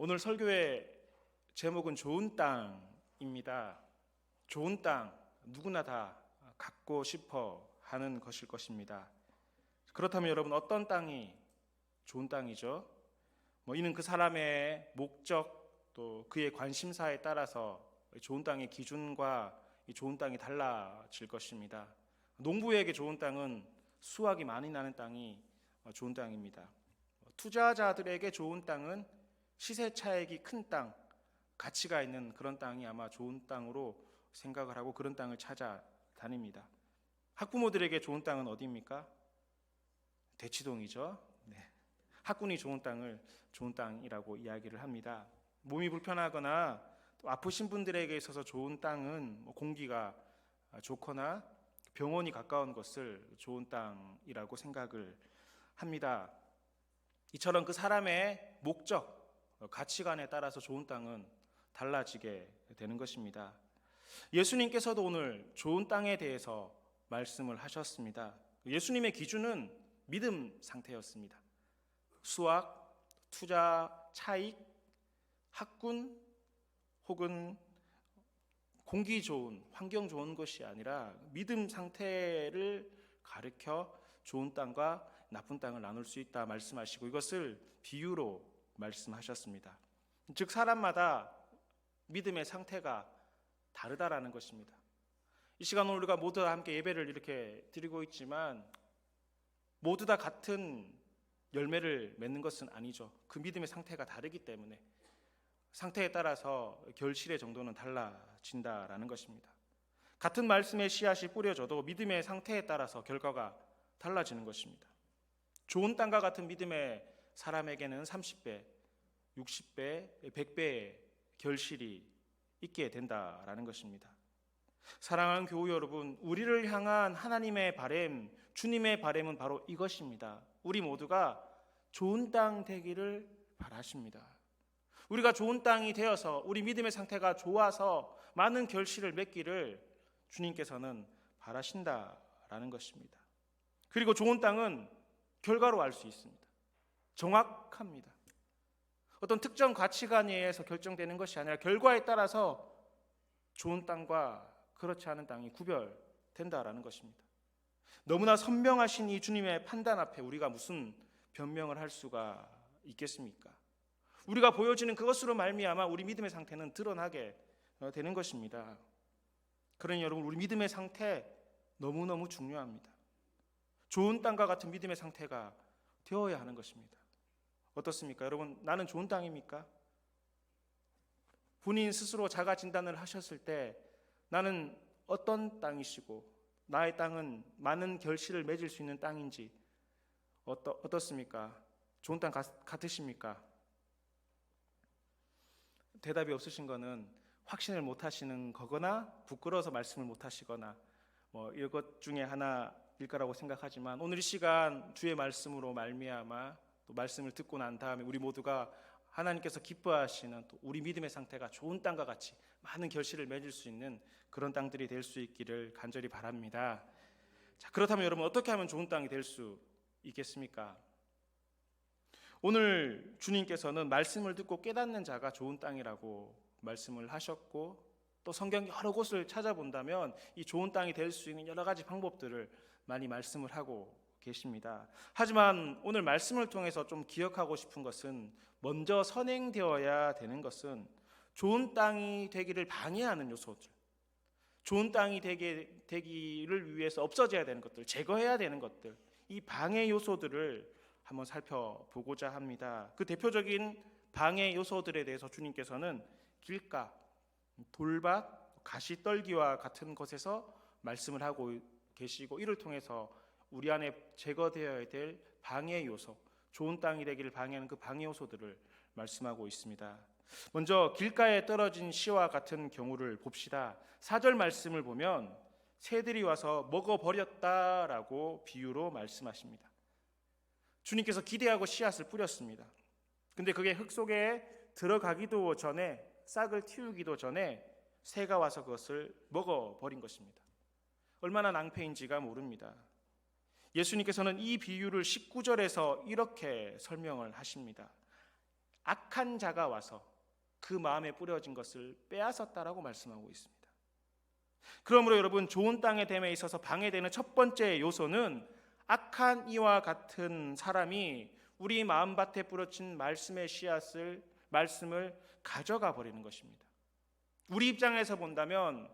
오늘 설교의 제목은 좋은 땅입니다. 좋은 땅, 누구나 다 갖고 싶어 하는 것일 것입니다. 그렇다면 여러분, 어떤 땅이 좋은 땅이죠? 이는 그 사람의 목적 또 그의 관심사에 따라서 좋은 땅의 기준과 이 좋은 땅이 달라질 것입니다. 농부에게 좋은 땅은 수확이 많이 나는 땅이 좋은 땅입니다. 투자자들에게 좋은 땅은 시세 차익이 큰 땅, 가치가 있는 그런 땅이 아마 좋은 땅으로 생각을 하고 그런 땅을 찾아다닙니다. 학부모들에게 좋은 땅은 어디입니까? 대치동이죠. 네. 학군이 좋은 땅을 좋은 땅이라고 이야기를 합니다. 몸이 불편하거나 또 아프신 분들에게 있어서 좋은 땅은 공기가 좋거나 병원이 가까운 것을 좋은 땅이라고 생각을 합니다. 이처럼 그 사람의 목적, 가치관에 따라서 좋은 땅은 달라지게 되는 것입니다. 예수님께서도 오늘 좋은 땅에 대해서 말씀을 하셨습니다. 예수님의 기준은 믿음 상태였습니다. 수학, 투자, 차익, 학군 혹은 공기 좋은, 환경 좋은 것이 아니라 믿음 상태를 가르쳐 좋은 땅과 나쁜 땅을 나눌 수 있다 말씀하시고 이것을 비유로 말씀하셨습니다. 즉 사람마다 믿음의 상태가 다르다라는 것입니다. 이 시간 오늘 우리가 모두 함께 예배를 이렇게 드리고 있지만 모두 다 같은 열매를 맺는 것은 아니죠. 그 믿음의 상태가 다르기 때문에 상태에 따라서 결실의 정도는 달라진다라는 것입니다. 같은 말씀의 씨앗이 뿌려져도 믿음의 상태에 따라서 결과가 달라지는 것입니다. 좋은 땅과 같은 믿음의 사람에게는 30배, 60배, 100배의 결실이 있게 된다라는 것입니다. 사랑하는 교우 여러분, 우리를 향한 하나님의 바람, 주님의 바람은 바로 이것입니다. 우리 모두가 좋은 땅 되기를 바라십니다. 우리가 좋은 땅이 되어서 우리 믿음의 상태가 좋아서 많은 결실을 맺기를 주님께서는 바라신다라는 것입니다. 그리고 좋은 땅은 결과로 알 수 있습니다. 정확합니다. 어떤 특정 가치관에 의해서 결정되는 것이 아니라 결과에 따라서 좋은 땅과 그렇지 않은 땅이 구별된다라는 것입니다. 너무나 선명하신 이 주님의 판단 앞에 우리가 무슨 변명을 할 수가 있겠습니까? 우리가 보여지는 그것으로 말미암아 우리 믿음의 상태는 드러나게 되는 것입니다. 그러니 여러분, 우리 믿음의 상태 너무너무 중요합니다. 좋은 땅과 같은 믿음의 상태가 되어야 하는 것입니다. 어떻습니까? 여러분, 나는 좋은 땅입니까? 본인 스스로 자가 진단을 하셨을 때 나는 어떤 땅이시고 나의 땅은 많은 결실을 맺을 수 있는 땅인지 어떻습니까? 좋은 땅 같으십니까? 대답이 없으신 거는 확신을 못 하시는 거거나 부끄러워서 말씀을 못 하시거나 이것 중에 하나일 거라고 생각하지만 오늘 이 시간 주의 말씀으로 말미암아 또 말씀을 듣고 난 다음에 우리 모두가 하나님께서 기뻐하시는 또 우리 믿음의 상태가 좋은 땅과 같이 많은 결실을 맺을 수 있는 그런 땅들이 될 수 있기를 간절히 바랍니다. 자, 그렇다면 여러분, 어떻게 하면 좋은 땅이 될 수 있겠습니까? 오늘 주님께서는 말씀을 듣고 깨닫는 자가 좋은 땅이라고 말씀을 하셨고 또 성경 여러 곳을 찾아본다면 이 좋은 땅이 될 수 있는 여러 가지 방법들을 많이 말씀을 하고 계십니다. 하지만 오늘 말씀을 통해서 좀 기억하고 싶은 것은 먼저 선행되어야 되는 것은 좋은 땅이 되기를 방해하는 요소들, 좋은 땅이 되기를 위해서 없어져야 되는 것들, 제거해야 되는 것들, 이 방해 요소들을 한번 살펴보고자 합니다. 그 대표적인 방해 요소들에 대해서 주님께서는 길가, 돌밭, 가시떨기와 같은 것에서 말씀을 하고 계시고 이를 통해서 우리 안에 제거되어야 될 방해 요소, 좋은 땅이 되기를 방해하는 그 방해 요소들을 말씀하고 있습니다. 먼저 길가에 떨어진 씨와 같은 경우를 봅시다. 4절 말씀을 보면 새들이 와서 먹어버렸다라고 비유로 말씀하십니다. 주님께서 기대하고 씨앗을 뿌렸습니다. 근데 그게 흙 속에 들어가기도 전에, 싹을 틔우기도 전에 새가 와서 그것을 먹어버린 것입니다. 얼마나 낭패인지가 모릅니다. 예수님께서는 이 비유를 19절에서 이렇게 설명을 하십니다. 악한 자가 와서 그 마음에 뿌려진 것을 빼앗았다라고 말씀하고 있습니다. 그러므로 여러분, 좋은 땅의 됨에 있어서 방해되는 첫 번째 요소는 악한 이와 같은 사람이 우리 마음밭에 뿌려진 말씀의 말씀을 가져가 버리는 것입니다. 우리 입장에서 본다면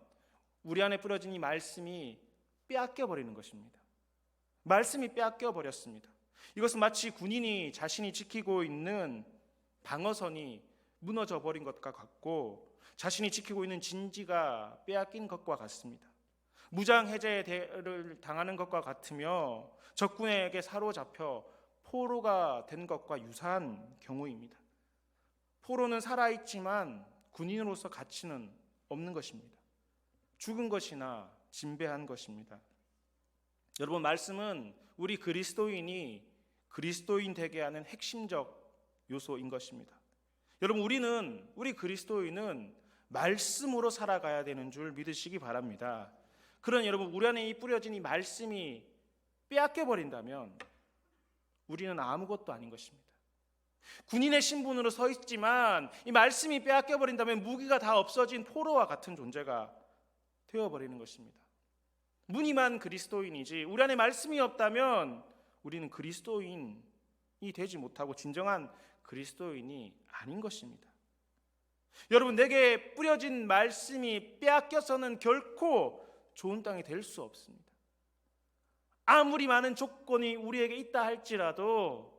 우리 안에 뿌려진 이 말씀이 빼앗겨 버리는 것입니다. 말씀이 빼앗겨 버렸습니다. 이것은 마치 군인이 자신이 지키고 있는 방어선이 무너져 버린 것과 같고, 자신이 지키고 있는 진지가 빼앗긴 것과 같습니다. 무장 해제를 당하는 것과 같으며 적군에게 사로잡혀 포로가 된 것과 유사한 경우입니다. 포로는 살아있지만 군인으로서 가치는 없는 것입니다. 죽은 것이나 진배한 것입니다. 여러분, 말씀은 우리 그리스도인이 그리스도인 되게 하는 핵심적 요소인 것입니다. 여러분, 우리 그리스도인은 말씀으로 살아가야 되는 줄 믿으시기 바랍니다. 그러나 여러분, 우리 안에 뿌려진 이 말씀이 빼앗겨 버린다면 우리는 아무것도 아닌 것입니다. 군인의 신분으로 서 있지만 이 말씀이 빼앗겨 버린다면 무기가 다 없어진 포로와 같은 존재가 되어버리는 것입니다. 무늬만 그리스도인이지 우리 안에 말씀이 없다면 우리는 그리스도인이 되지 못하고 진정한 그리스도인이 아닌 것입니다. 여러분, 내게 뿌려진 말씀이 빼앗겨서는 결코 좋은 땅이 될 수 없습니다. 아무리 많은 조건이 우리에게 있다 할지라도,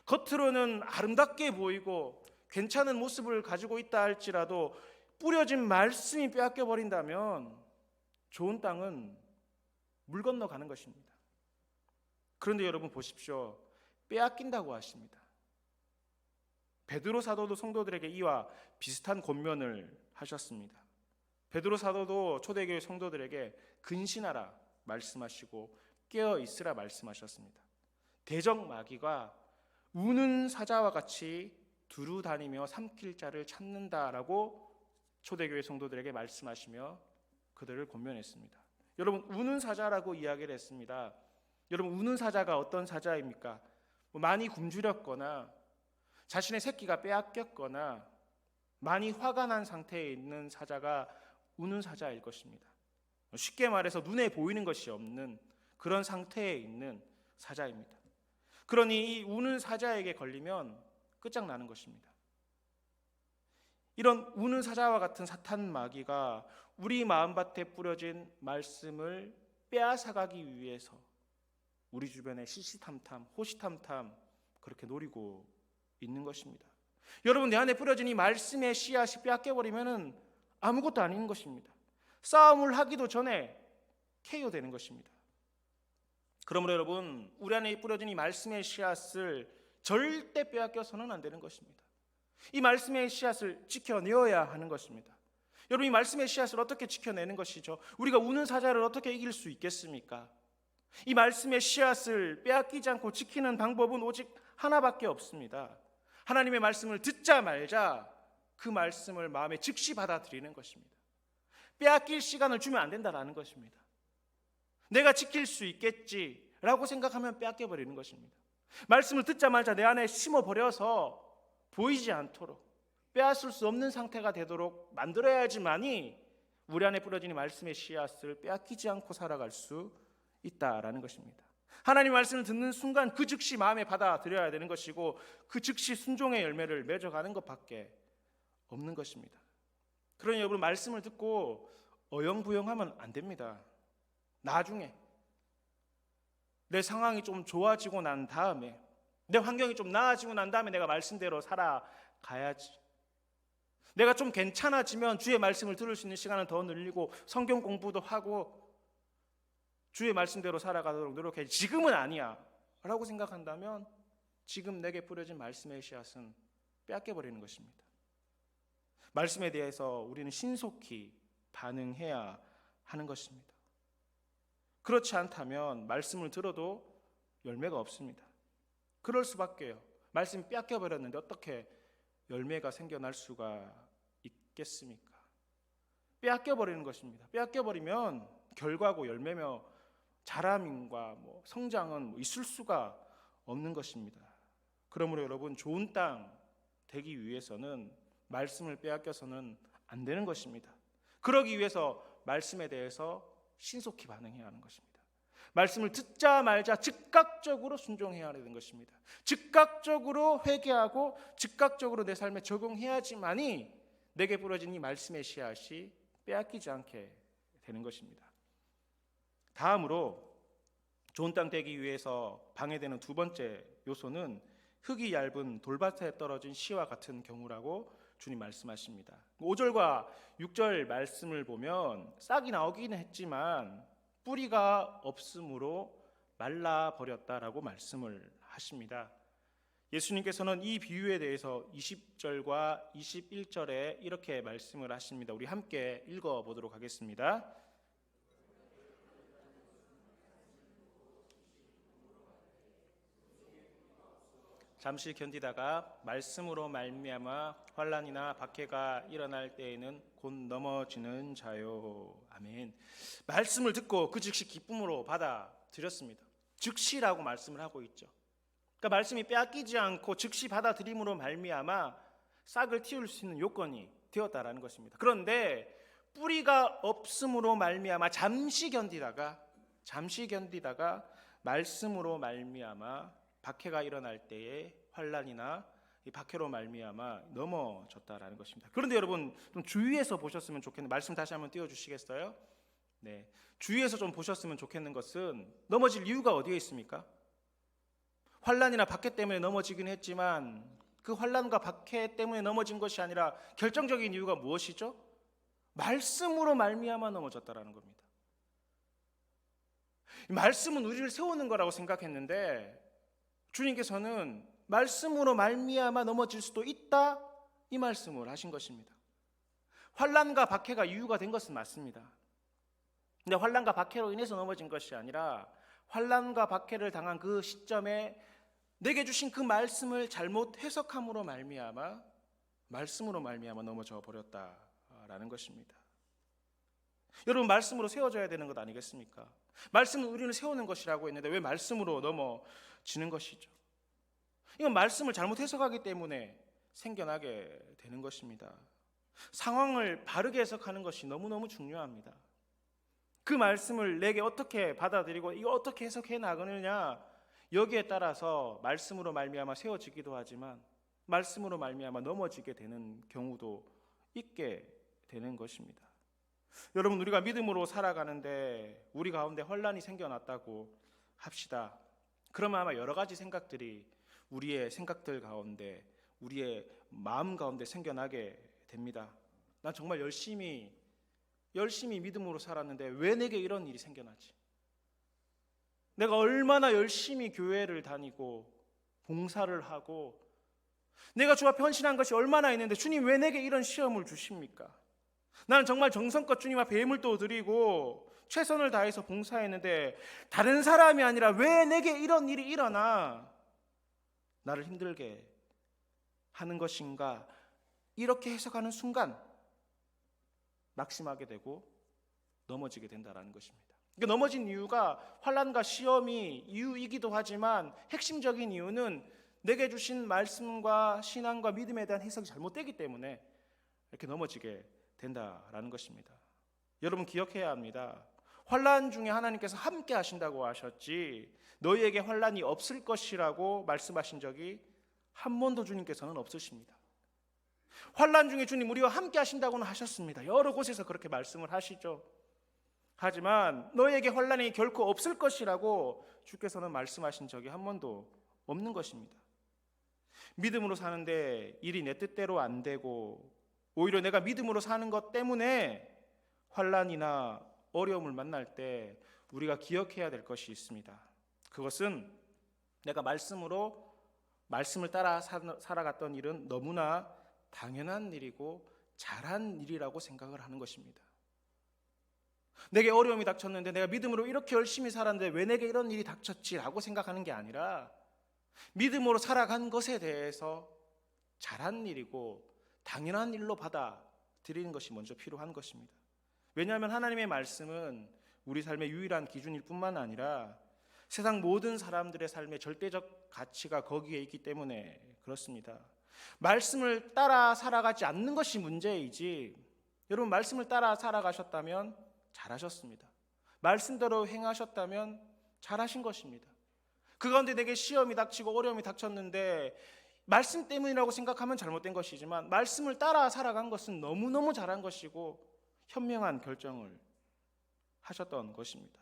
겉으로는 아름답게 보이고 괜찮은 모습을 가지고 있다 할지라도 뿌려진 말씀이 빼앗겨 버린다면 좋은 땅은 물 건너가는 것입니다. 그런데 여러분 보십시오. 빼앗긴다고 하십니다. 베드로 사도도 성도들에게 이와 비슷한 권면을 하셨습니다. 베드로 사도도 초대교회 성도들에게 근신하라 말씀하시고 깨어 있으라 말씀하셨습니다. 대적 마귀가 우는 사자와 같이 두루 다니며 삼킬 자를 찾는다라고 초대교회 성도들에게 말씀하시며 그들을 권면했습니다. 여러분, 우는 사자라고 이야기를 했습니다. 여러분, 우는 사자가 어떤 사자입니까? 많이 굶주렸거나 자신의 새끼가 빼앗겼거나 많이 화가 난 상태에 있는 사자가 우는 사자일 것입니다. 쉽게 말해서 눈에 보이는 것이 없는 그런 상태에 있는 사자입니다. 그러니 이 우는 사자에게 걸리면 끝장나는 것입니다. 이런 우는 사자와 같은 사탄 마귀가 우리 마음밭에 뿌려진 말씀을 빼앗아가기 위해서 우리 주변에 시시탐탐 호시탐탐 그렇게 노리고 있는 것입니다. 여러분, 내 안에 뿌려진 이 말씀의 씨앗이 빼앗겨버리면 아무것도 아닌 것입니다. 싸움을 하기도 전에 KO되는 것입니다. 그러므로 여러분, 우리 안에 뿌려진 이 말씀의 씨앗을 절대 빼앗겨서는 안 되는 것입니다. 이 말씀의 씨앗을 지켜내어야 하는 것입니다. 여러분, 이 말씀의 씨앗을 어떻게 지켜내는 것이죠? 우리가 우는 사자를 어떻게 이길 수 있겠습니까? 이 말씀의 씨앗을 빼앗기지 않고 지키는 방법은 오직 하나밖에 없습니다. 하나님의 말씀을 듣자 말자 그 말씀을 마음에 즉시 받아들이는 것입니다. 빼앗길 시간을 주면 안 된다라는 것입니다. 내가 지킬 수 있겠지라고 생각하면 빼앗겨버리는 것입니다. 말씀을 듣자마자 내 안에 심어버려서 보이지 않도록 빼앗을 수 없는 상태가 되도록 만들어야지만이 우리 안에 뿌려진 말씀의 씨앗을 빼앗기지 않고 살아갈 수 있다라는 것입니다. 하나님의 말씀을 듣는 순간 그 즉시 마음에 받아들여야 되는 것이고 그 즉시 순종의 열매를 맺어가는 것밖에 없는 것입니다. 그러니 여러분, 말씀을 듣고 어영부영하면 안 됩니다. 나중에 내 상황이 좀 좋아지고 난 다음에, 내 환경이 좀 나아지고 난 다음에 내가 말씀대로 살아가야지. 내가 좀 괜찮아지면 주의 말씀을 들을 수 있는 시간을 더 늘리고 성경 공부도 하고 주의 말씀대로 살아가도록 노력해. 지금은 아니야 라고 생각한다면 지금 내게 뿌려진 말씀의 씨앗은 빼앗겨버리는 것입니다. 말씀에 대해서 우리는 신속히 반응해야 하는 것입니다. 그렇지 않다면 말씀을 들어도 열매가 없습니다. 그럴 수밖에요. 말씀이 빼앗겨버렸는데 어떻게 열매가 생겨날 수가 있겠습니까? 빼앗겨버리는 것입니다. 빼앗겨버리면 결과고 열매며 자람과 성장은 있을 수가 없는 것입니다. 그러므로 여러분, 좋은 땅 되기 위해서는 말씀을 빼앗겨서는 안 되는 것입니다. 그러기 위해서 말씀에 대해서 신속히 반응해야 하는 것입니다. 말씀을 듣자 말자 즉각적으로 순종해야 하는 것입니다. 즉각적으로 회개하고 즉각적으로 내 삶에 적용해야지만이 내게 부러진 이 말씀의 씨앗이 빼앗기지 않게 되는 것입니다. 다음으로 좋은 땅 되기 위해서 방해되는 두 번째 요소는 흙이 얇은 돌밭에 떨어진 씨와 같은 경우라고 주님 말씀하십니다. 5절과 6절 말씀을 보면 싹이 나오긴 했지만 뿌리가 없으므로 말라버렸다라고 말씀을 하십니다. 예수님께서는 이 비유에 대해서 20절과 21절에 이렇게 말씀을 하십니다. 우리 함께 읽어보도록 하겠습니다. 잠시 견디다가 말씀으로 말미암아 환난이나 박해가 일어날 때에는 곧 넘어지는 자요. 아멘. 말씀을 듣고 그 즉시 기쁨으로 받아들였습니다. 즉시라고 말씀을 하고 있죠. 그러니까 말씀이 빼앗기지 않고 즉시 받아들임으로 말미암아 싹을 틔울 수 있는 요건이 되었다라는 것입니다. 그런데 뿌리가 없음으로 말미암아 잠시 견디다가 말씀으로 말미암아 박해가 일어날 때에 환난이나 이 박해로 말미암아 넘어졌다라는 것입니다. 그런데 여러분 좀 주위에서 보셨으면 좋겠는 말씀 다시 한번 띄워주시겠어요? 네, 주위에서 좀 보셨으면 좋겠는 것은 넘어질 이유가 어디에 있습니까? 환난이나 박해 때문에 넘어지긴 했지만 그 환난과 박해 때문에 넘어진 것이 아니라 결정적인 이유가 무엇이죠? 말씀으로 말미암아 넘어졌다라는 겁니다. 말씀은 우리를 세우는 거라고 생각했는데 주님께서는 말씀으로 말미암아 넘어질 수도 있다 이 말씀을 하신 것입니다. 환난과 박해가 이유가 된 것은 맞습니다. 근데 환난과 박해로 인해서 넘어진 것이 아니라 환난과 박해를 당한 그 시점에 내게 주신 그 말씀을 잘못 해석함으로 말미암아 넘어져 버렸다라는 것입니다. 여러분 말씀으로 세워져야 되는 것 아니겠습니까? 말씀은 우리를 세우는 것이라고 했는데 왜 말씀으로 넘어지는 것이죠? 이건 말씀을 잘못 해석하기 때문에 생겨나게 되는 것입니다. 상황을 바르게 해석하는 것이 너무너무 중요합니다. 그 말씀을 내게 어떻게 받아들이고 이거 어떻게 해석해 나가느냐 여기에 따라서 말씀으로 말미암아 세워지기도 하지만 말씀으로 말미암아 넘어지게 되는 경우도 있게 되는 것입니다. 여러분 우리가 믿음으로 살아가는데 우리 가운데 혼란이 생겨났다고 합시다. 그러면 아마 여러 가지 생각들이 우리의 생각들 가운데 우리의 마음 가운데 생겨나게 됩니다. 난 정말 열심히 믿음으로 살았는데 왜 내게 이런 일이 생겨나지? 내가 얼마나 열심히 교회를 다니고 봉사를 하고 내가 주 앞에 헌신한 것이 얼마나 있는데 주님 왜 내게 이런 시험을 주십니까? 나는 정말 정성껏 주님 앞에 예물도 드리고 최선을 다해서 봉사했는데 다른 사람이 아니라 왜 내게 이런 일이 일어나 나를 힘들게 하는 것인가? 이렇게 해석하는 순간 낙심하게 되고 넘어지게 된다는 것입니다. 그러니까 넘어진 이유가 환난과 시험이 이유이기도 하지만 핵심적인 이유는 내게 주신 말씀과 신앙과 믿음에 대한 해석이 잘못되기 때문에 이렇게 넘어지게 된다라는 것입니다. 여러분 기억해야 합니다. 환난 중에 하나님께서 함께 하신다고 하셨지 너희에게 환난이 없을 것이라고 말씀하신 적이 한 번도 주님께서는 없으십니다. 환난 중에 주님 우리와 함께 하신다고는 하셨습니다. 여러 곳에서 그렇게 말씀을 하시죠. 하지만 너희에게 환난이 결코 없을 것이라고 주께서는 말씀하신 적이 한 번도 없는 것입니다. 믿음으로 사는데 일이 내 뜻대로 안 되고 오히려 내가 믿음으로 사는 것 때문에 환난이나 어려움을 만날 때 우리가 기억해야 될 것이 있습니다. 그것은 내가 말씀을 따라 살아갔던 일은 너무나 당연한 일이고 잘한 일이라고 생각을 하는 것입니다. 내게 어려움이 닥쳤는데 내가 믿음으로 이렇게 열심히 살았는데 왜 내게 이런 일이 닥쳤지라고 생각하는 게 아니라 믿음으로 살아간 것에 대해서 잘한 일이고 당연한 일로 받아들이는 것이 먼저 필요한 것입니다. 왜냐하면 하나님의 말씀은 우리 삶의 유일한 기준일 뿐만 아니라 세상 모든 사람들의 삶의 절대적 가치가 거기에 있기 때문에 그렇습니다. 말씀을 따라 살아가지 않는 것이 문제이지, 여러분 말씀을 따라 살아가셨다면 잘하셨습니다. 말씀대로 행하셨다면 잘하신 것입니다. 그 가운데 내게 시험이 닥치고 어려움이 닥쳤는데 말씀 때문이라고 생각하면 잘못된 것이지만, 말씀을 따라 살아간 것은 너무너무 잘한 것이고 현명한 결정을 하셨던 것입니다.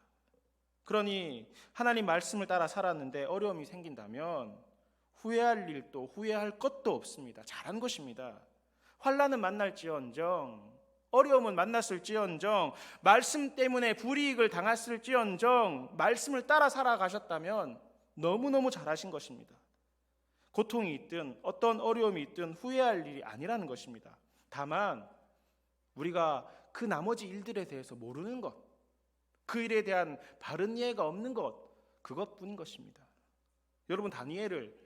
그러니 하나님 말씀을 따라 살았는데 어려움이 생긴다면 후회할 일도 후회할 것도 없습니다. 잘한 것입니다. 환난은 만날지언정, 어려움은 만났을지언정, 말씀 때문에 불이익을 당했을지언정 말씀을 따라 살아가셨다면 너무너무 잘하신 것입니다. 고통이 있든 어떤 어려움이 있든 후회할 일이 아니라는 것입니다. 다만 우리가 그 나머지 일들에 대해서 모르는 것, 그 일에 대한 바른 이해가 없는 것, 그것뿐인 것입니다. 여러분 다니엘을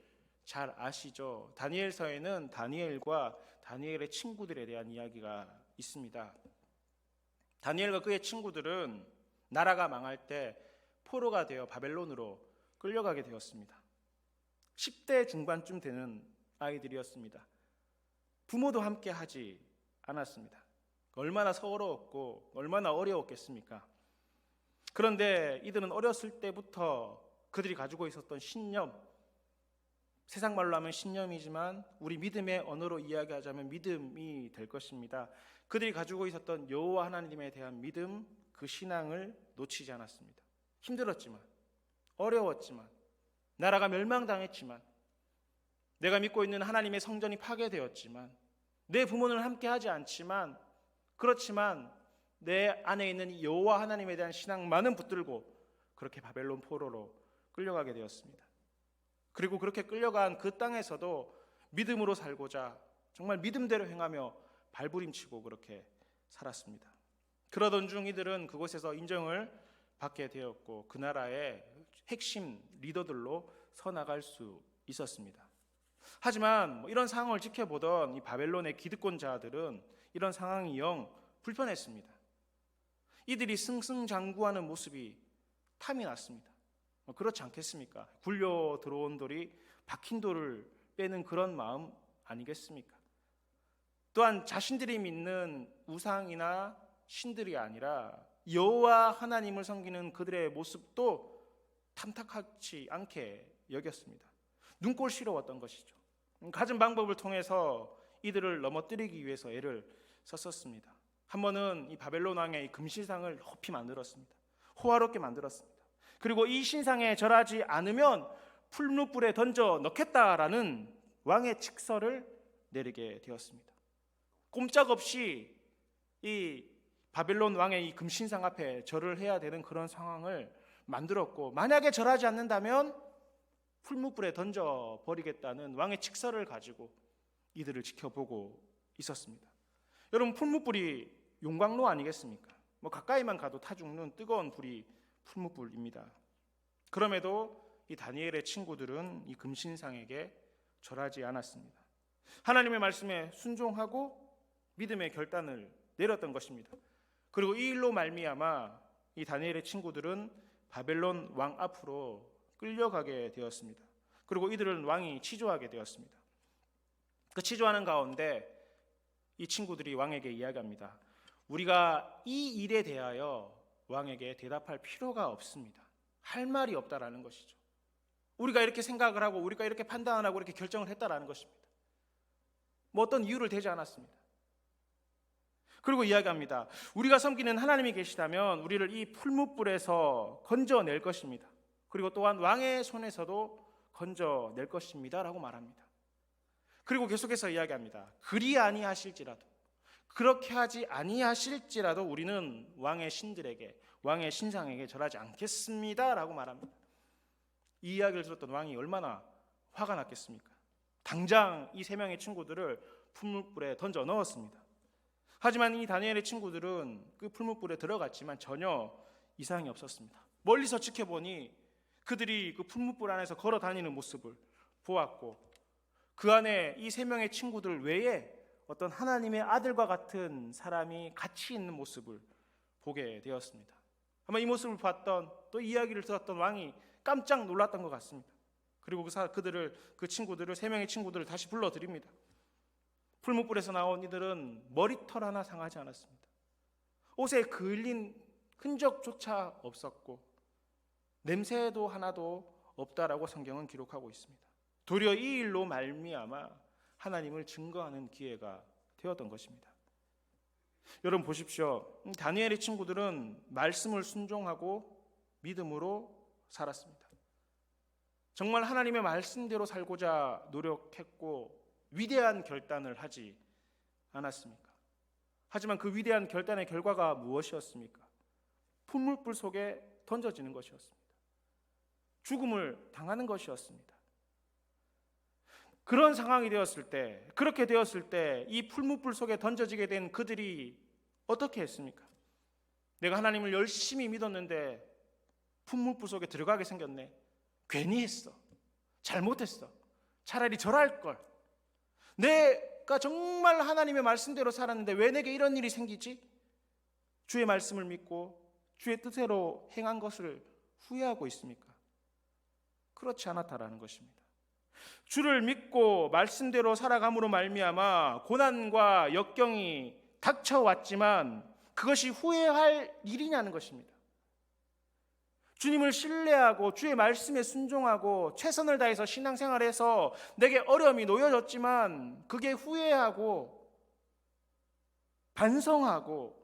잘 아시죠? 다니엘서에는 다니엘과 다니엘의 친구들에 대한 이야기가 있습니다. 다니엘과 그의 친구들은 나라가 망할 때 포로가 되어 바벨론으로 끌려가게 되었습니다. 10대 중반쯤 되는 아이들이었습니다. 부모도 함께 하지 않았습니다. 얼마나 서러웠고 얼마나 어려웠겠습니까? 그런데 이들은 어렸을 때부터 그들이 가지고 있었던 신념, 세상 말로 하면 신념이지만 우리 믿음의 언어로 이야기하자면 믿음이 될 것입니다. 그들이 가지고 있었던 여호와 하나님에 대한 믿음, 그 신앙을 놓치지 않았습니다. 힘들었지만, 어려웠지만, 나라가 멸망당했지만, 내가 믿고 있는 하나님의 성전이 파괴되었지만, 내 부모는 함께 하지 않지만, 그렇지만 내 안에 있는 이 여호와 하나님에 대한 신앙만은 붙들고 그렇게 바벨론 포로로 끌려가게 되었습니다. 그리고 그렇게 끌려간 그 땅에서도 믿음으로 살고자 정말 믿음대로 행하며 발부림치고 그렇게 살았습니다. 그러던 중 이들은 그곳에서 인정을 받게 되었고 그 나라의 핵심 리더들로 서나갈 수 있었습니다. 하지만 이런 상황을 지켜보던 이 바벨론의 기득권자들은 이런 상황이 영 불편했습니다. 이들이 승승장구하는 모습이 탐이 났습니다. 그렇지 않겠습니까? 굴려 들어온 돌이 박힌 돌을 빼는 그런 마음 아니겠습니까? 또한 자신들이 믿는 우상이나 신들이 아니라 여호와 하나님을 섬기는 그들의 모습도 탐탁하지 않게 여겼습니다. 눈꼴시러웠던 것이죠. 가진 방법을 통해서 이들을 넘어뜨리기 위해서 애를 썼었습니다. 한 번은 이 바벨론 왕의 이 금신상을 높이 만들었습니다. 호화롭게 만들었습니다. 그리고 이 신상에 절하지 않으면 풀무불에 던져 넣겠다라는 왕의 칙서를 내리게 되었습니다. 꼼짝없이 이 바벨론 왕의 이 금신상 앞에 절을 해야 되는 그런 상황을 만들었고, 만약에 절하지 않는다면 풀무불에 던져 버리겠다는 왕의 칙서를 가지고 이들을 지켜보고 있었습니다. 여러분, 풀무불이 용광로 아니겠습니까? 가까이만 가도 타 죽는 뜨거운 불이 풀무불입니다. 그럼에도 이 다니엘의 친구들은 이 금신상에게 절하지 않았습니다. 하나님의 말씀에 순종하고 믿음의 결단을 내렸던 것입니다. 그리고 이 일로 말미암아 이 다니엘의 친구들은 바벨론 왕 앞으로 끌려가게 되었습니다. 그리고 이들은 왕이 치조하게 되었습니다. 그 치조하는 가운데 이 친구들이 왕에게 이야기합니다. 우리가 이 일에 대하여 왕에게 대답할 필요가 없습니다. 할 말이 없다라는 것이죠. 우리가 이렇게 생각을 하고 우리가 이렇게 판단을 하고 이렇게 결정을 했다라는 것입니다. 어떤 이유를 대지 않았습니다. 그리고 이야기합니다. 우리가 섬기는 하나님이 계시다면 우리를 이 풀무불에서 건져낼 것입니다. 그리고 또한 왕의 손에서도 건져낼 것입니다 라고 말합니다. 그리고 계속해서 이야기합니다. 그리 아니하실지라도, 그렇게 하지 아니하실지라도 우리는 왕의 신들에게, 왕의 신상에게 절하지 않겠습니다 라고 말합니다. 이 이야기를 들었던 왕이 얼마나 화가 났겠습니까? 당장 이 세 명의 친구들을 풀무불에 던져 넣었습니다. 하지만 이 다니엘의 친구들은 그 풀무불에 들어갔지만 전혀 이상이 없었습니다. 멀리서 지켜보니 그들이 그 풀무불 안에서 걸어 다니는 모습을 보았고, 그 안에 이 세 명의 친구들 외에 어떤 하나님의 아들과 같은 사람이 같이 있는 모습을 보게 되었습니다. 아마 이 모습을 봤던, 또 이야기를 들었던 왕이 깜짝 놀랐던 것 같습니다. 그리고 그 친구들을 3명의 친구들을 다시 불러드립니다. 풀무불에서 나온 이들은 머리털 하나 상하지 않았습니다. 옷에 그을린 흔적조차 없었고 냄새도 하나도 없다라고 성경은 기록하고 있습니다. 도리어 이 일로 말미암아 하나님을 증거하는 기회가 되었던 것입니다. 여러분 보십시오. 다니엘의 친구들은 말씀을 순종하고 믿음으로 살았습니다. 정말 하나님의 말씀대로 살고자 노력했고 위대한 결단을 하지 않았습니까? 하지만 그 위대한 결단의 결과가 무엇이었습니까? 풀무불 속에 던져지는 것이었습니다. 죽음을 당하는 것이었습니다. 그런 상황이 되었을 때, 그렇게 되었을 때 이 풀무불 속에 던져지게 된 그들이 어떻게 했습니까? 내가 하나님을 열심히 믿었는데 풀무불 속에 들어가게 생겼네. 괜히 했어. 잘못했어. 차라리 절할 걸. 내가 정말 하나님의 말씀대로 살았는데 왜 내게 이런 일이 생기지? 주의 말씀을 믿고 주의 뜻대로 행한 것을 후회하고 있습니까? 그렇지 않았다라는 것입니다. 주를 믿고 말씀대로 살아감으로 말미암아 고난과 역경이 닥쳐왔지만 그것이 후회할 일이냐는 것입니다. 주님을 신뢰하고 주의 말씀에 순종하고 최선을 다해서 신앙생활해서 내게 어려움이 놓여졌지만 그게 후회하고 반성하고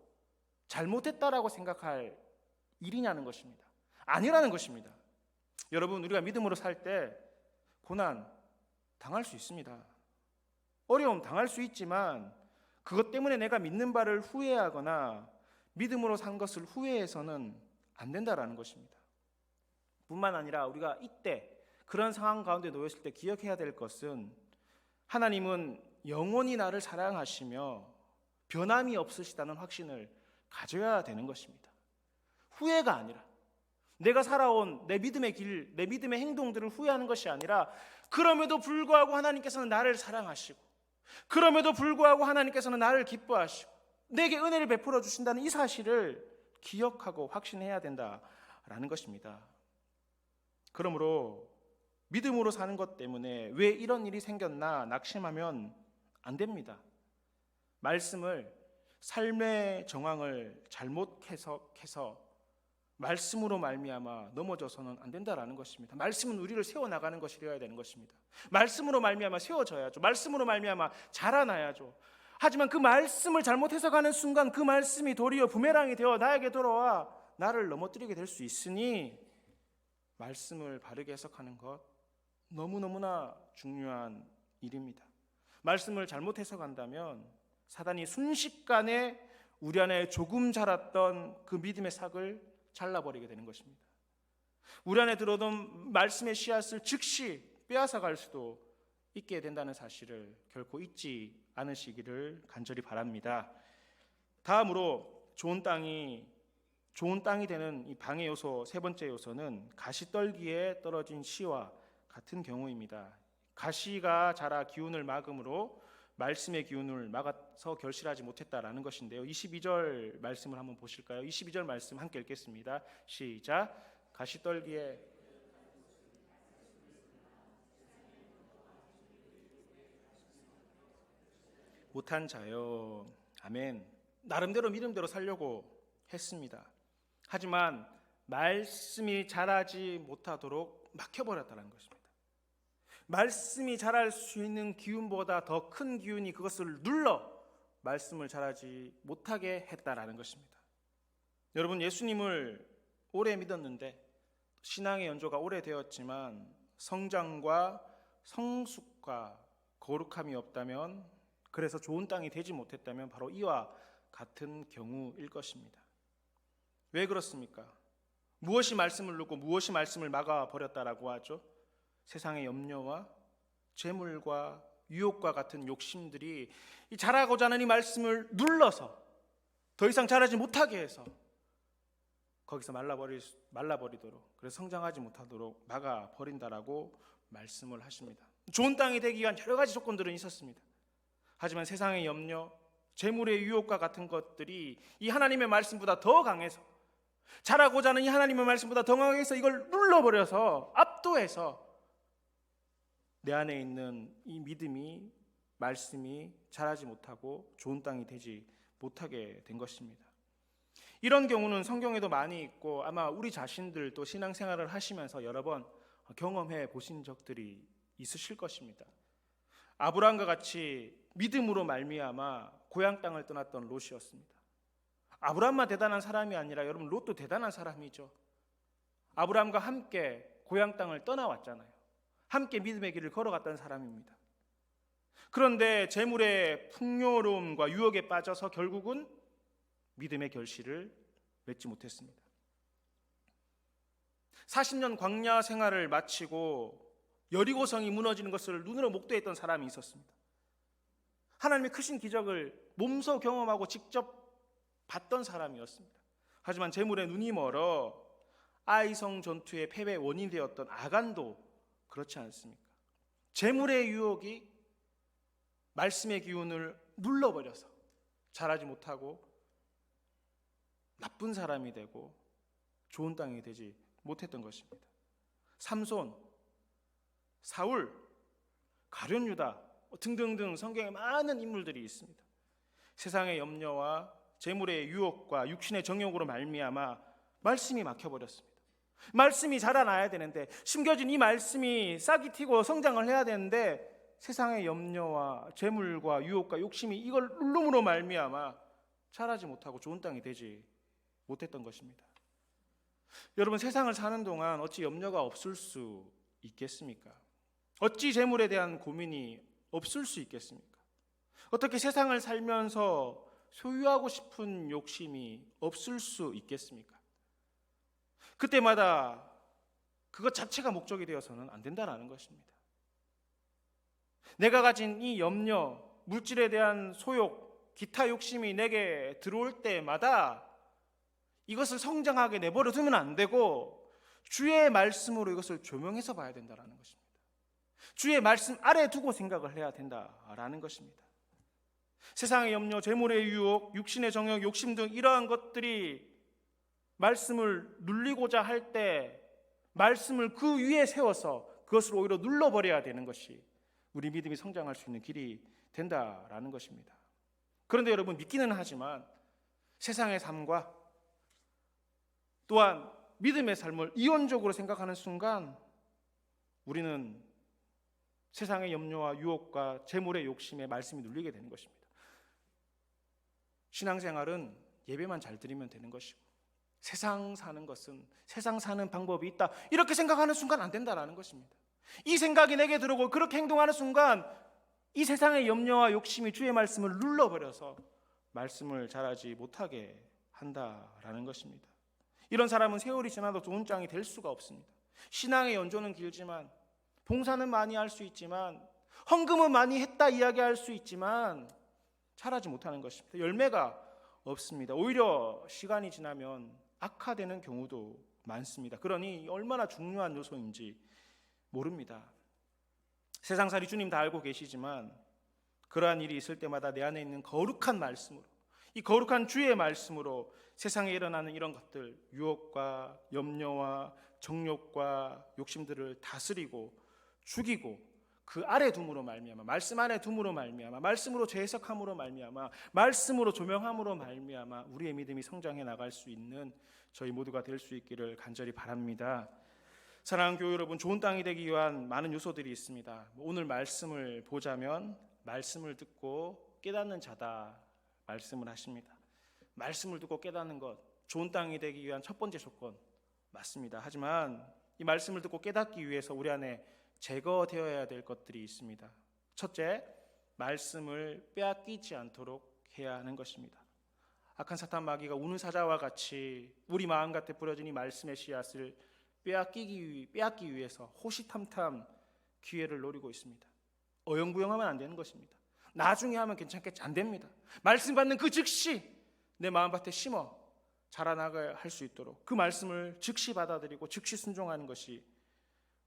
잘못했다라고 생각할 일이냐는 것입니다. 아니라는 것입니다. 여러분, 우리가 믿음으로 살 때 고난 당할 수 있습니다. 어려움 당할 수 있지만 그것 때문에 내가 믿는 바를 후회하거나 믿음으로 산 것을 후회해서는 안 된다라는 것입니다. 뿐만 아니라 우리가 이때 그런 상황 가운데 놓였을 때 기억해야 될 것은 하나님은 영원히 나를 사랑하시며 변함이 없으시다는 확신을 가져야 되는 것입니다. 후회가 아니라 내가 살아온 내 믿음의 길, 내 믿음의 행동들을 후회하는 것이 아니라 그럼에도 불구하고 하나님께서는 나를 사랑하시고 그럼에도 불구하고 하나님께서는 나를 기뻐하시고 내게 은혜를 베풀어 주신다는 이 사실을 기억하고 확신해야 된다라는 것입니다. 그러므로 믿음으로 사는 것 때문에 왜 이런 일이 생겼나 낙심하면 안 됩니다. 말씀을 삶의 정황을 잘못 해석해서 말씀으로 말미암아 넘어져서는 안 된다라는 것입니다. 말씀은 우리를 세워나가는 것이 되어야 되는 것입니다. 말씀으로 말미암아 세워져야죠. 말씀으로 말미암아 자라나야죠. 하지만 그 말씀을 잘못 해석하는 순간 그 말씀이 도리어 부메랑이 되어 나에게 돌아와 나를 넘어뜨리게 될 수 있으니 말씀을 바르게 해석하는 것 너무너무나 중요한 일입니다. 말씀을 잘못 해석한다면 사단이 순식간에 우리 안에 조금 자랐던 그 믿음의 삭을 잘라버리게 되는 것입니다. 우리 안에 들어오던 말씀의 씨앗을 즉시 빼앗아갈 수도 있게 된다는 사실을 결코 잊지 않으시기를 간절히 바랍니다. 다음으로 좋은 땅이 되는 이 방해 요소 세 번째 요소는 가시떨기에 떨어진 씨와 같은 경우입니다. 가시가 자라 기운을 막음으로 말씀의 기운을 막아서 결실하지 못했다라는 것인데요. 22절 말씀을 한번 보실까요? 22절 말씀 함께 읽겠습니다. 시작. 가시떨기에 못한 자요. 아멘. 나름대로 믿음대로 살려고 했습니다. 하지만 말씀이 자라지 못하도록 막혀버렸다는 것입니다. 말씀이 자랄 수 있는 기운보다 더 큰 기운이 그것을 눌러 말씀을 자라지 못하게 했다라는 것입니다. 여러분, 예수님을 오래 믿었는데 신앙의 연조가 오래되었지만 성장과 성숙과 거룩함이 없다면, 그래서 좋은 땅이 되지 못했다면 바로 이와 같은 경우일 것입니다. 왜 그렇습니까? 무엇이 말씀을 누르고 무엇이 말씀을 막아버렸다라고 하죠? 세상의 염려와 재물과 유혹과 같은 욕심들이 이 자라고자 하는 이 말씀을 눌러서 더 이상 자라지 못하게 해서 거기서 말라버리도록, 그래서 성장하지 못하도록 막아버린다라고 말씀을 하십니다. 좋은 땅이 되기 위한 여러 가지 조건들은 있었습니다. 하지만 세상의 염려, 재물의 유혹과 같은 것들이 이 하나님의 말씀보다 더 강해서, 자라고자 하는 이 하나님의 말씀보다 더 강해서 이걸 눌러버려서 압도해서 내 안에 있는 이 믿음이, 말씀이 자라지 못하고 좋은 땅이 되지 못하게 된 것입니다. 이런 경우는 성경에도 많이 있고 아마 우리 자신들도 신앙생활을 하시면서 여러 번 경험해 보신 적들이 있으실 것입니다. 아브라함과 같이 믿음으로 말미암아 고향 땅을 떠났던 롯이었습니다. 아브라함만 대단한 사람이 아니라 여러분 롯도 대단한 사람이죠. 아브라함과 함께 고향 땅을 떠나왔잖아요. 함께 믿음의 길을 걸어갔던 사람입니다. 그런데 재물의 풍요로움과 유혹에 빠져서 결국은 믿음의 결실을 맺지 못했습니다. 40년 광야 생활을 마치고 여리고성이 무너지는 것을 눈으로 목도했던 사람이 있었습니다. 하나님의 크신 기적을 몸소 경험하고 직접 봤던 사람이었습니다. 하지만 재물에 눈이 멀어 아이성 전투의 패배의 원인이 되었던 아간도 그렇지 않습니까? 재물의 유혹이 말씀의 기운을 눌러버려서 자라지 못하고 나쁜 사람이 되고 좋은 땅이 되지 못했던 것입니다. 삼손, 사울, 가룟 유다 등등등 성경에 많은 인물들이 있습니다. 세상의 염려와 재물의 유혹과 육신의 정욕으로 말미암아 말씀이 막혀버렸습니다. 말씀이 자라나야 되는데, 심겨진 이 말씀이 싹이 튀고 성장을 해야 되는데 세상의 염려와 재물과 유혹과 욕심이 이걸 누름으로 말미암아 자라지 못하고 좋은 땅이 되지 못했던 것입니다. 여러분, 세상을 사는 동안 어찌 염려가 없을 수 있겠습니까? 어찌 재물에 대한 고민이 없을 수 있겠습니까? 어떻게 세상을 살면서 소유하고 싶은 욕심이 없을 수 있겠습니까? 그때마다 그것 자체가 목적이 되어서는 안 된다는 것입니다. 내가 가진 이 염려, 물질에 대한 소욕, 기타 욕심이 내게 들어올 때마다 이것을 성장하게 내버려 두면 안 되고 주의 말씀으로 이것을 조명해서 봐야 된다는 것입니다. 주의 말씀 아래 두고 생각을 해야 된다라는 것입니다. 세상의 염려, 재물의 유혹, 육신의 정욕, 욕심 등 이러한 것들이 말씀을 눌리고자 할 때 말씀을 그 위에 세워서 그것을 오히려 눌러버려야 되는 것이 우리 믿음이 성장할 수 있는 길이 된다라는 것입니다. 그런데 여러분, 믿기는 하지만 세상의 삶과 또한 믿음의 삶을 이원적으로 생각하는 순간 우리는 세상의 염려와 유혹과 재물의 욕심에 말씀이 눌리게 되는 것입니다. 신앙생활은 예배만 잘 드리면 되는 것이고 세상 사는 것은 세상 사는 방법이 있다 이렇게 생각하는 순간 안 된다라는 것입니다. 이 생각이 내게 들어오고 그렇게 행동하는 순간 이 세상의 염려와 욕심이 주의 말씀을 눌러버려서 말씀을 잘하지 못하게 한다라는 것입니다. 이런 사람은 세월이 지나도 좋은 땅이 될 수가 없습니다. 신앙의 연조는 길지만, 봉사는 많이 할 수 있지만, 헌금은 많이 했다 이야기할 수 있지만 자라지 못하는 것입니다. 열매가 없습니다. 오히려 시간이 지나면 악화되는 경우도 많습니다. 그러니 얼마나 중요한 요소인지 모릅니다. 세상살이 주님 다 알고 계시지만 그러한 일이 있을 때마다 내 안에 있는 거룩한 말씀으로, 이 거룩한 주의 말씀으로 세상에 일어나는 이런 것들, 유혹과 염려와 정욕과 욕심들을 다스리고 죽이고 그 아래 둠으로 말미암아, 말씀 안에 둠으로 말미암아, 말씀으로 재해석함으로 말미암아, 말씀으로 조명함으로 말미암아 우리의 믿음이 성장해 나갈 수 있는 저희 모두가 될 수 있기를 간절히 바랍니다. 사랑하는 교회 여러분, 좋은 땅이 되기 위한 많은 요소들이 있습니다. 오늘 말씀을 보자면 말씀을 듣고 깨닫는 자다 말씀을 하십니다. 말씀을 듣고 깨닫는 것, 좋은 땅이 되기 위한 첫 번째 조건 맞습니다. 하지만 이 말씀을 듣고 깨닫기 위해서 우리 안에 제거되어야 될 것들이 있습니다. 첫째, 말씀을 빼앗기지 않도록 해야 하는 것입니다. 악한 사탄 마귀가 우는 사자와 같이 우리 마음 곁에 뿌려진 이 말씀의 씨앗을 빼앗기 위해서 호시탐탐 기회를 노리고 있습니다. 어영부영하면 안 되는 것입니다. 나중에 하면 괜찮겠지, 안 됩니다. 말씀 받는 그 즉시 내 마음밭에 심어 자라나가야 할 수 있도록 그 말씀을 즉시 받아들이고 즉시 순종하는 것이,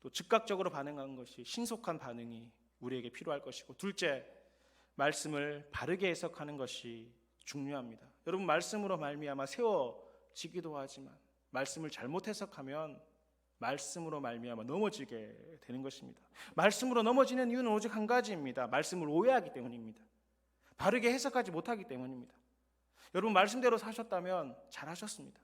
또 즉각적으로 반응하는 것이 신속한 반응이 우리에게 필요할 것이고, 둘째, 말씀을 바르게 해석하는 것이 중요합니다. 여러분, 말씀으로 말미암아 세워지기도 하지만 말씀을 잘못 해석하면 말씀으로 말미암아 넘어지게 되는 것입니다. 말씀으로 넘어지는 이유는 오직 한 가지입니다. 말씀을 오해하기 때문입니다. 바르게 해석하지 못하기 때문입니다. 여러분, 말씀대로 사셨다면 잘하셨습니다.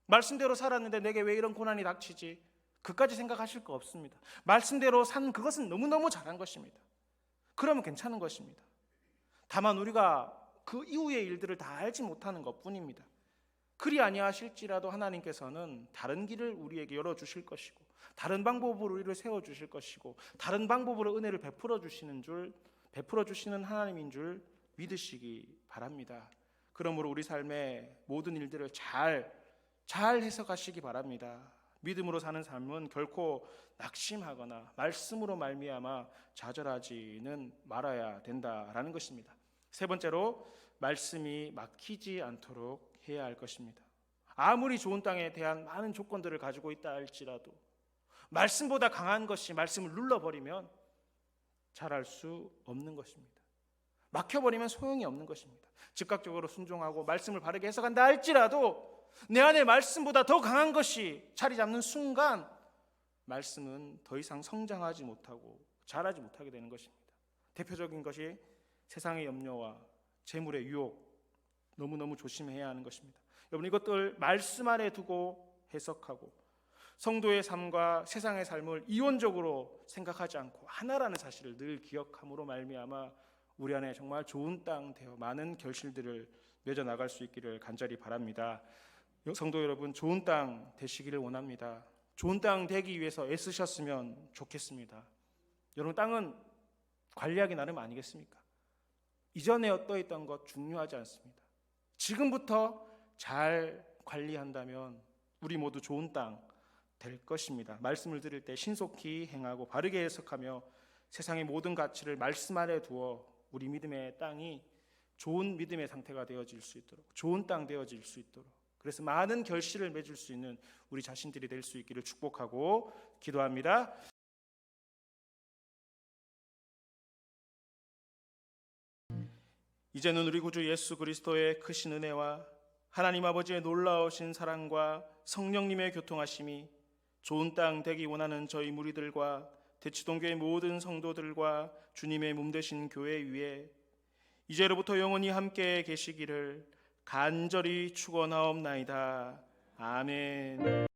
말씀대로 살았는데 내게 왜 이런 고난이 닥치지? 그까지 생각하실 거 없습니다. 말씀대로 산 그것은 너무너무 잘한 것입니다. 그러면 괜찮은 것입니다. 다만 우리가 그 이후의 일들을 다 알지 못하는 것뿐입니다. 그리 아니하실지라도 하나님께서는 다른 길을 우리에게 열어주실 것이고, 다른 방법으로 우리를 세워주실 것이고, 다른 방법으로 은혜를 베풀어 주시는 하나님인 줄 믿으시기 바랍니다. 그러므로 우리 삶의 모든 일들을 잘 해석하시기 바랍니다. 믿음으로 사는 삶은 결코 낙심하거나 말씀으로 말미암아 좌절하지는 말아야 된다라는 것입니다. 세 번째로, 말씀이 막히지 않도록 해야 할 것입니다. 아무리 좋은 땅에 대한 많은 조건들을 가지고 있다 할지라도 말씀보다 강한 것이 말씀을 눌러버리면 잘할 수 없는 것입니다. 막혀버리면 소용이 없는 것입니다. 즉각적으로 순종하고 말씀을 바르게 해석한다 할지라도 내 안에 말씀보다 더 강한 것이 자리 잡는 순간 말씀은 더 이상 성장하지 못하고 자라지 못하게 되는 것입니다. 대표적인 것이 세상의 염려와 재물의 유혹, 너무너무 조심해야 하는 것입니다. 여러분, 이것들 말씀 안에 두고 해석하고 성도의 삶과 세상의 삶을 이원적으로 생각하지 않고 하나라는 사실을 늘 기억함으로 말미암아 우리 안에 정말 좋은 땅 되어 많은 결실들을 맺어 나갈 수 있기를 간절히 바랍니다. 성도 여러분, 좋은 땅 되시기를 원합니다. 좋은 땅 되기 위해서 애쓰셨으면 좋겠습니다. 여러분, 땅은 관리하기 나름 아니겠습니까? 이전에 어떠했던 것 중요하지 않습니다. 지금부터 잘 관리한다면 우리 모두 좋은 땅 될 것입니다. 말씀을 들을 때 신속히 행하고 바르게 해석하며 세상의 모든 가치를 말씀 안에 두어 우리 믿음의 땅이 좋은 믿음의 상태가 되어질 수 있도록, 좋은 땅 되어질 수 있도록, 그래서 많은 결실을 맺을 수 있는 우리 자신들이 될 수 있기를 축복하고 기도합니다. 이제는 우리 구주 예수 그리스도의 크신 은혜와 하나님 아버지의 놀라우신 사랑과 성령님의 교통하심이 좋은 땅 되기 원하는 저희 무리들과 대치동교회 모든 성도들과 주님의 몸 되신 교회 위에 이제로부터 영원히 함께 계시기를 간절히 축원하옵나이다. 아멘.